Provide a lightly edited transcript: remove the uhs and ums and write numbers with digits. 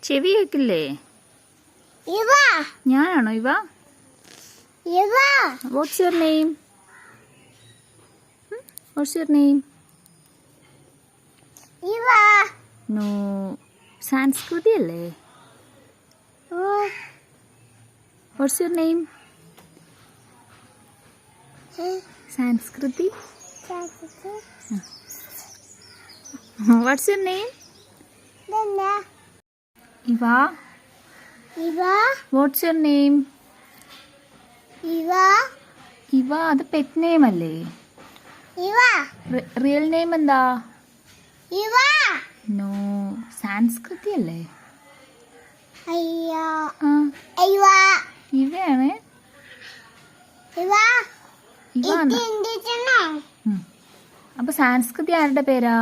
ചെവി കേക്കില്ലേ? ഞാനാണോ ഇവ? What's your name? What's your name? No. Sanskriti അല്ലേ? What's your name? Sanskriti? What's your name? Iva? What's your name? Iva അത് pet name അല്ലേ? Real name എന്താ? നോ, സാൻസ്കൃതി അല്ലേ? ഇവയാണ്. അപ്പൊ സാൻസ്കൃതി ആരുടെ പേരാ?